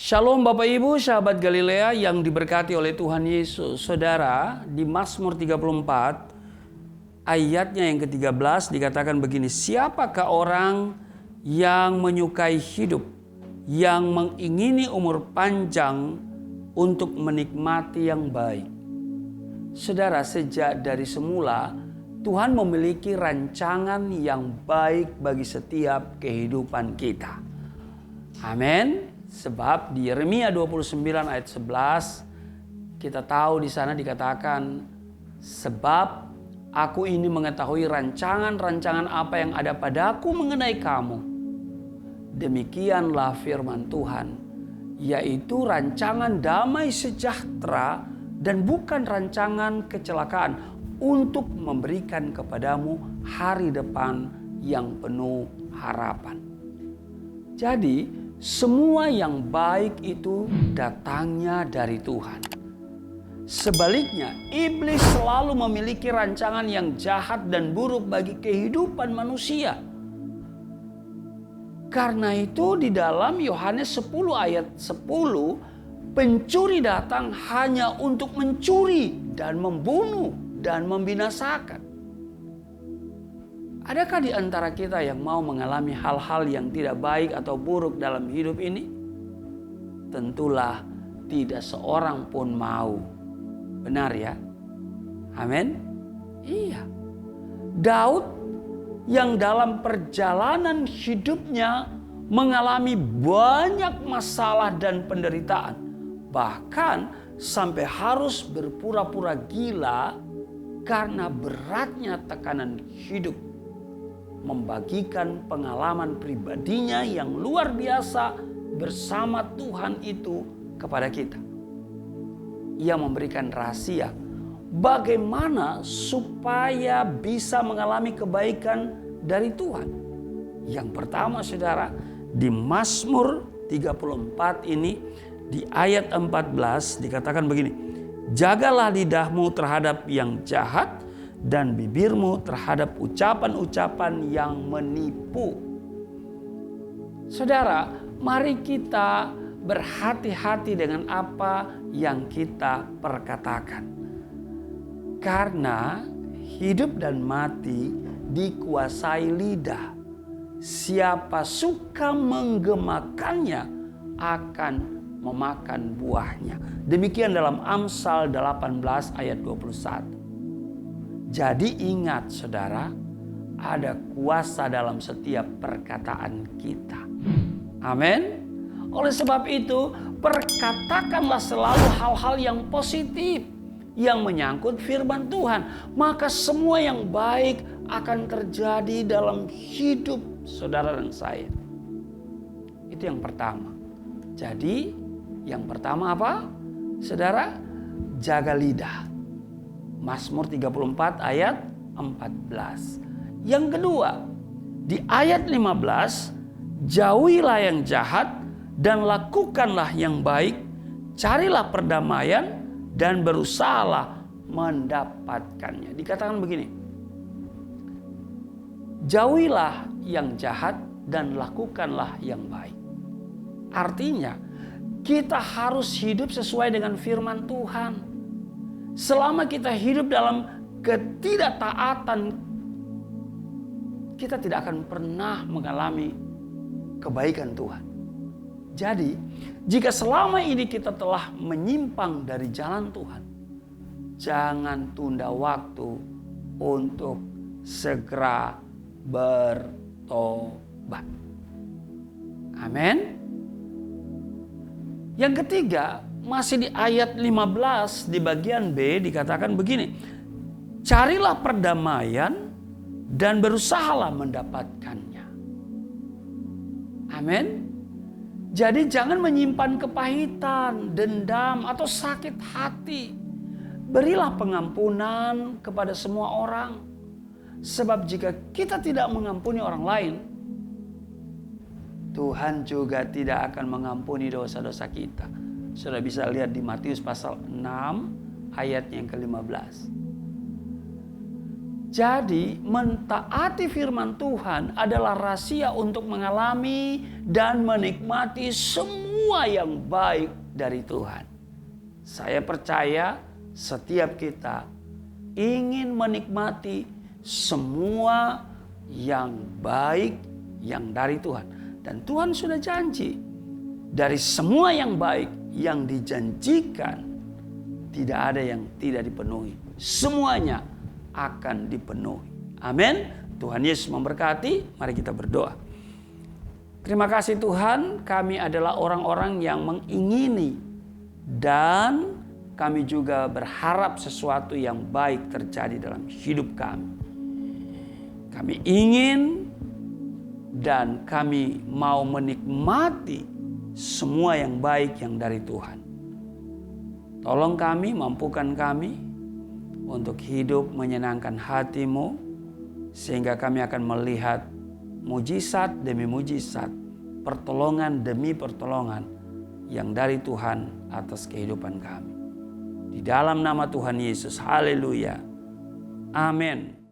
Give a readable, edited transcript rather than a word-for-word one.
Shalom Bapak Ibu, sahabat Galilea yang diberkati oleh Tuhan Yesus. Saudara, di Mazmur 34 ayatnya yang ke-13 dikatakan begini, siapakah orang yang menyukai hidup, yang mengingini umur panjang untuk menikmati yang baik. Saudara, sejak dari semula Tuhan memiliki rancangan yang baik bagi setiap kehidupan kita. Amin. Sebab di Yeremia 29 ayat 11 kita tahu di sana dikatakan, sebab aku ini mengetahui rancangan-rancangan apa yang ada padaku mengenai kamu. Demikianlah firman Tuhan, yaitu rancangan damai sejahtera dan bukan rancangan kecelakaan, untuk memberikan kepadamu hari depan yang penuh harapan. Jadi semua yang baik itu datangnya dari Tuhan. Sebaliknya, iblis selalu memiliki rancangan yang jahat dan buruk bagi kehidupan manusia. Karena itu di dalam Yohanes 10 ayat 10, pencuri datang hanya untuk mencuri dan membunuh dan membinasakan. Adakah di antara kita yang mau mengalami hal-hal yang tidak baik atau buruk dalam hidup ini? Tentulah tidak seorang pun mau. Benar ya? Amin? Iya. Daud yang dalam perjalanan hidupnya mengalami banyak masalah dan penderitaan. Bahkan sampai harus berpura-pura gila karena beratnya tekanan hidup. Membagikan pengalaman pribadinya yang luar biasa bersama Tuhan itu kepada kita. Ia memberikan rahasia bagaimana supaya bisa mengalami kebaikan dari Tuhan. Yang pertama saudara, di Mazmur 34 ini di ayat 14 dikatakan begini, jagalah lidahmu terhadap yang jahat dan bibirmu terhadap ucapan-ucapan yang menipu. Saudara, mari kita berhati-hati dengan apa yang kita perkatakan. Karena hidup dan mati dikuasai lidah. Siapa suka menggemakannya akan memakan buahnya. Demikian dalam Amsal 18 ayat 21. Jadi ingat saudara, ada kuasa dalam setiap perkataan kita. Amin. Oleh sebab itu, perkatakanlah selalu hal-hal yang positif yang menyangkut firman Tuhan. Maka semua yang baik akan terjadi dalam hidup saudara dan saya. Itu yang pertama. Jadi yang pertama apa? Saudara, jaga lidah. Mazmur 34 ayat 14. Yang kedua, di ayat 15, jauhilah yang jahat dan lakukanlah yang baik, carilah perdamaian dan berusahalah mendapatkannya. Dikatakan begini, jauhilah yang jahat dan lakukanlah yang baik. Artinya, kita harus hidup sesuai dengan firman Tuhan. Selama kita hidup dalam ketidaktaatan, kita tidak akan pernah mengalami kebaikan Tuhan. Jadi, jika selama ini kita telah menyimpang dari jalan Tuhan, jangan tunda waktu untuk segera bertobat. Amin. Yang ketiga, masih di ayat 15 di bagian B dikatakan begini, carilah perdamaian dan berusahalah mendapatkannya. Amin. Jadi jangan menyimpan kepahitan, dendam atau sakit hati. Berilah pengampunan kepada semua orang. Sebab jika kita tidak mengampuni orang lain, Tuhan juga tidak akan mengampuni dosa-dosa kita. Sudah bisa lihat di Matius pasal 6 ayat yang ke-15. Jadi mentaati firman Tuhan adalah rahasia untuk mengalami dan menikmati semua semua yang baik dari Tuhan. Saya percaya setiap kita ingin menikmati semua yang baik yang dari Tuhan. Dan Tuhan sudah janji, dari semua yang baik yang dijanjikan, tidak ada yang tidak dipenuhi. Semuanya akan dipenuhi. Amin. Tuhan Yesus memberkati. Mari kita berdoa. Terima kasih Tuhan, kami adalah orang-orang yang mengingini dan kami juga berharap sesuatu yang baik terjadi dalam hidup kami. Kami ingin dan kami mau menikmati semua yang baik yang dari Tuhan. Tolong kami, mampukan kami untuk hidup menyenangkan hati-Mu, sehingga kami akan melihat mujizat demi mujizat, pertolongan demi pertolongan yang dari Tuhan atas kehidupan kami. Di dalam nama Tuhan Yesus, haleluya. Amin.